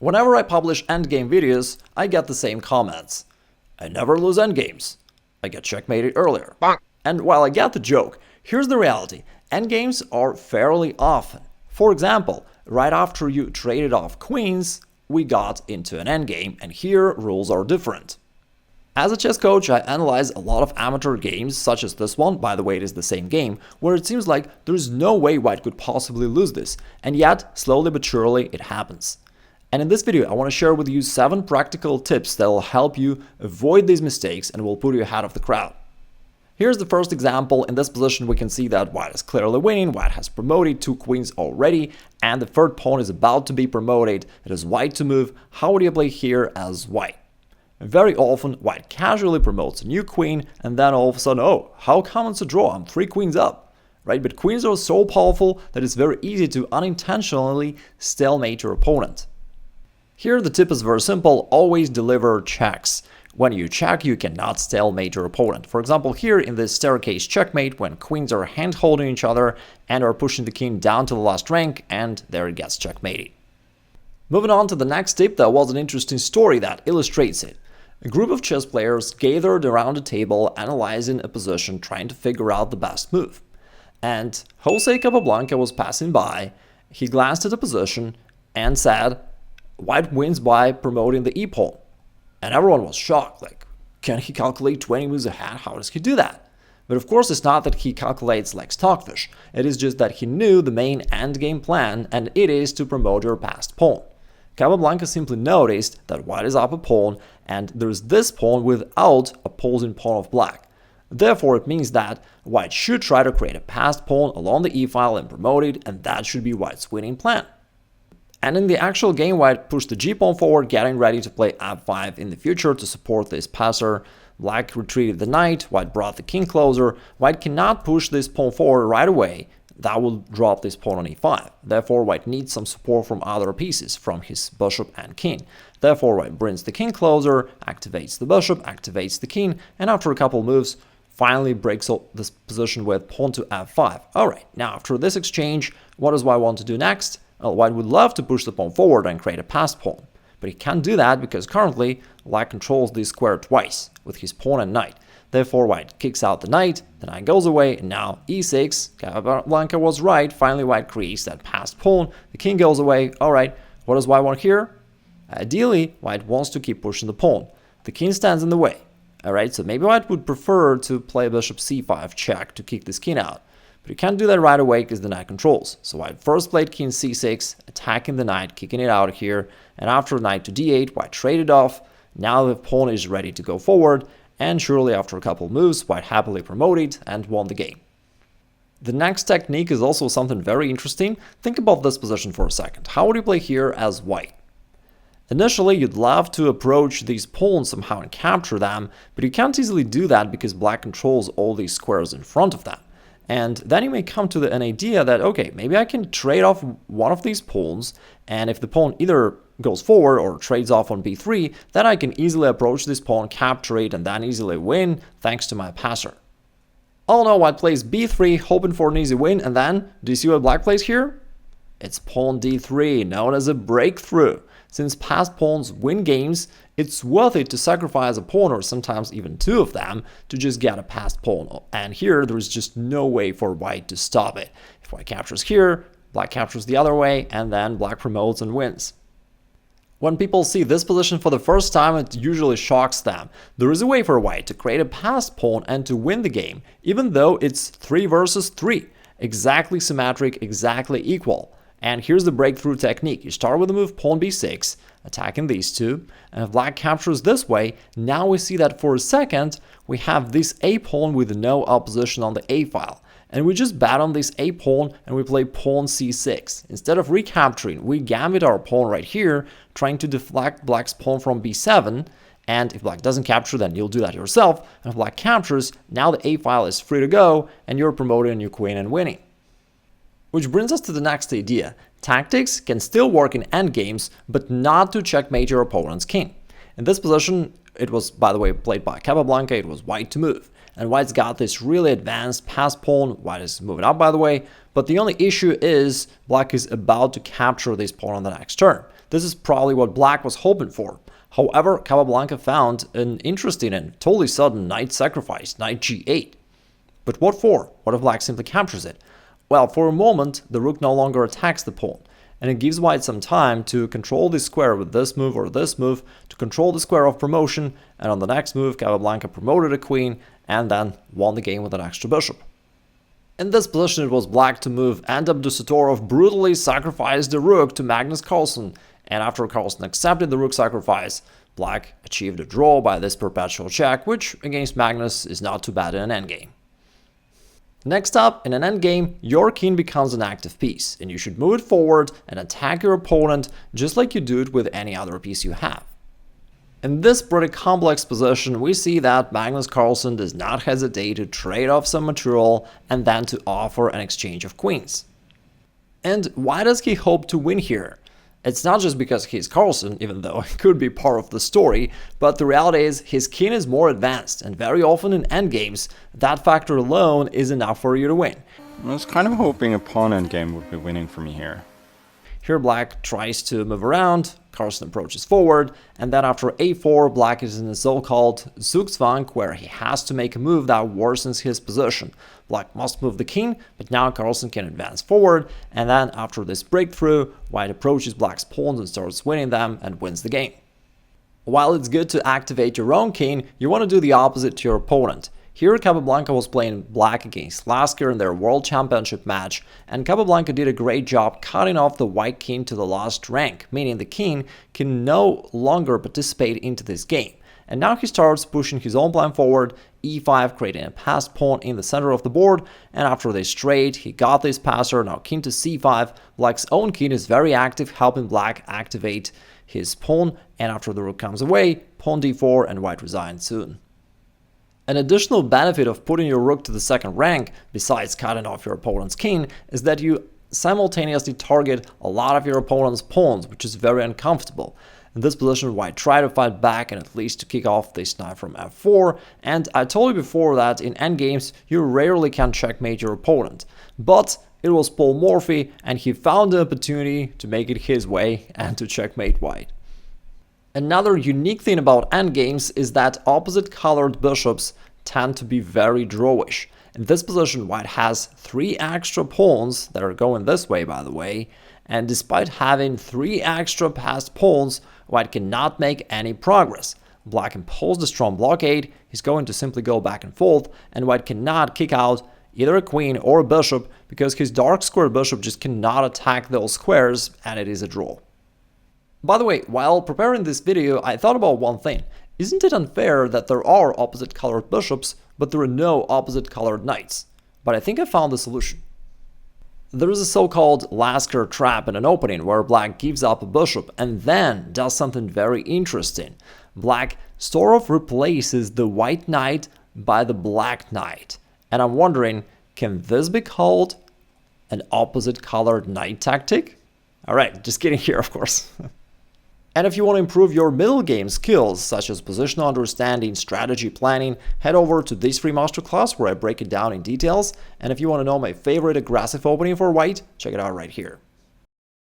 Whenever I publish endgame videos, I get the same comments. I never lose endgames. I get checkmated earlier. Bonk. And while I get the joke, here's the reality. Endgames are fairly often. For example, right after you traded off queens, we got into an endgame, and here rules are different. As a chess coach, I analyze a lot of amateur games, such as this one, by the way it is the same game, where it seems like there's no way white could possibly lose this, and yet, slowly but surely, it happens. And in this video, I want to share with you 7 practical tips that will help you avoid these mistakes and will put you ahead of the crowd. Here's the first example. In this position, we can see that white is clearly winning, white has promoted 2 queens already, and the third pawn is about to be promoted. It is white to move. How would you play here as white? Very often, white casually promotes a new queen, and then all of a sudden, oh, how come it's a draw? I'm 3 queens up, right? But queens are so powerful that it's very easy to unintentionally stalemate your opponent. Here, the tip is very simple. Always deliver checks. When you check, you cannot stalemate your opponent. For example, here in this staircase checkmate, when queens are hand-holding each other and are pushing the king down to the last rank, and there it gets checkmated. Moving on to the next tip, there was an interesting story that illustrates it. A group of chess players gathered around a table analyzing a position, trying to figure out the best move. And Jose Capablanca was passing by. He glanced at the position and said, "White wins by promoting the e-pawn." And everyone was shocked, like, can he calculate 20 moves ahead? How does he do that? But of course, it's not that he calculates like Stockfish. It is just that he knew the main endgame plan, and it is to promote your passed pawn. Capablanca simply noticed that white is up a pawn, and there's this pawn without opposing pawn of black. Therefore, it means that white should try to create a passed pawn along the e-file and promote it, and that should be white's winning plan. And in the actual game, white pushed the g-pawn forward, getting ready to play f5 in the future to support this passer. Black retreated the knight, white brought the king closer. White cannot push this pawn forward right away. That will drop this pawn on e5. Therefore, white needs some support from other pieces, from his bishop and king. Therefore, white brings the king closer, activates the bishop, activates the king, and after a couple moves, finally breaks this position with pawn to f5. Alright, now after this exchange, what does white want to do next? Well, white would love to push the pawn forward and create a passed pawn. But he can't do that because currently, black controls this square twice, with his pawn and knight. Therefore, white kicks out the knight goes away, and now e6, Capablanca was right, finally white creates that passed pawn, the king goes away. Alright, what does white want here? Ideally, white wants to keep pushing the pawn. The king stands in the way. Alright, so maybe white would prefer to play bishop c5 check to kick this king out. But you can't do that right away because the knight controls. So white first played king c6, attacking the knight, kicking it out here, and after knight to d8, white traded off. Now the pawn is ready to go forward, and surely after a couple moves, white happily promoted and won the game. The next technique is also something very interesting. Think about this position for a second. How would you play here as white? Initially, you'd love to approach these pawns somehow and capture them, but you can't easily do that because black controls all these squares in front of them. And then you may come to an idea that, okay, maybe I can trade off one of these pawns, and if the pawn either goes forward or trades off on b3, then I can easily approach this pawn, capture it, and then easily win thanks to my passer. Oh no, white plays b3, hoping for an easy win, and then, do you see what black plays here? It's pawn d3, known as a breakthrough. Since passed pawns win games, it's worth it to sacrifice a pawn or sometimes even 2 of them to just get a passed pawn. And here, there is just no way for white to stop it. If white captures here, black captures the other way, and then black promotes and wins. When people see this position for the first time, it usually shocks them. There is a way for white to create a passed pawn and to win the game, even though it's 3 versus 3. Exactly symmetric, exactly equal. And here's the breakthrough technique. You start with the move pawn b6, attacking these two, and if black captures this way, now we see that for a second, we have this a-pawn with no opposition on the a-file. And we just bat on this a-pawn and we play pawn c6. Instead of recapturing, we gambit our pawn right here, trying to deflect black's pawn from b7, and if black doesn't capture, then you'll do that yourself, and if black captures, now the a-file is free to go, and you're promoting your queen and winning. Which brings us to the next idea. Tactics can still work in endgames, but not to checkmate your opponent's king. In this position, it was, by the way, played by Capablanca, it was white to move. And white's got this really advanced passed pawn, white is moving up, by the way, but the only issue is black is about to capture this pawn on the next turn. This is probably what black was hoping for. However, Capablanca found an interesting and totally sudden knight sacrifice, knight g8. But what for? What if black simply captures it? Well, for a moment, the rook no longer attacks the pawn, and it gives white some time to control the square with this move or this move, to control the square of promotion, and on the next move, Capablanca promoted a queen, and then won the game with an extra bishop. In this position, it was black to move, and Abdusattorov brutally sacrificed the rook to Magnus Carlsen, and after Carlsen accepted the rook sacrifice, black achieved a draw by this perpetual check, which against Magnus is not too bad in an endgame. Next up, in an endgame, your king becomes an active piece, and you should move it forward and attack your opponent just like you do it with any other piece you have. In this pretty complex position, we see that Magnus Carlsen does not hesitate to trade off some material and then to offer an exchange of queens. And why does he hope to win here? It's not just because he's Carlsen, even though it could be part of the story, but the reality is his king is more advanced, and very often in endgames, that factor alone is enough for you to win. I was kind of hoping a pawn endgame would be winning for me here. Here black tries to move around, Carlsen approaches forward, and then after a4, black is in a so-called Zugzwang, where he has to make a move that worsens his position. Black must move the king, but now Carlsen can advance forward, and then after this breakthrough, white approaches black's pawns and starts winning them and wins the game. While it's good to activate your own king, you want to do the opposite to your opponent. Here Capablanca was playing black against Lasker in their World Championship match, and Capablanca did a great job cutting off the white king to the last rank, meaning the king can no longer participate into this game. And now he starts pushing his own plan forward, e5, creating a passed pawn in the center of the board, and after this trade, he got this passer, now king to c5, black's own king is very active, helping black activate his pawn, and after the rook comes away, pawn d4, and white resigns soon. An additional benefit of putting your rook to the second rank, besides cutting off your opponent's king, is that you simultaneously target a lot of your opponent's pawns, which is very uncomfortable. In this position, white tried to fight back and at least to kick off this knight from f4, and I told you before that in endgames you rarely can checkmate your opponent. But it was Paul Morphy, and he found the opportunity to make it his way and to checkmate white. Another unique thing about endgames is that opposite-colored bishops tend to be very drawish. In this position, white has 3 extra pawns that are going this way, by the way, and despite having 3 extra passed pawns, white cannot make any progress. Black imposed a strong blockade, he's going to simply go back and forth, and white cannot kick out either a queen or a bishop because his dark square bishop just cannot attack those squares, and it is a draw. By the way, while preparing this video, I thought about one thing. Isn't it unfair that there are opposite-colored bishops, but there are no opposite-colored knights? But I think I found the solution. There is a so-called Lasker trap in an opening where black gives up a bishop and then does something very interesting. Black sort of replaces the white knight by the black knight. And I'm wondering, can this be called an opposite-colored knight tactic? Alright, just kidding here, of course. And if you want to improve your middle game skills, such as positional understanding, strategy planning, head over to this free masterclass where I break it down in details. And if you want to know my favorite aggressive opening for white, check it out right here.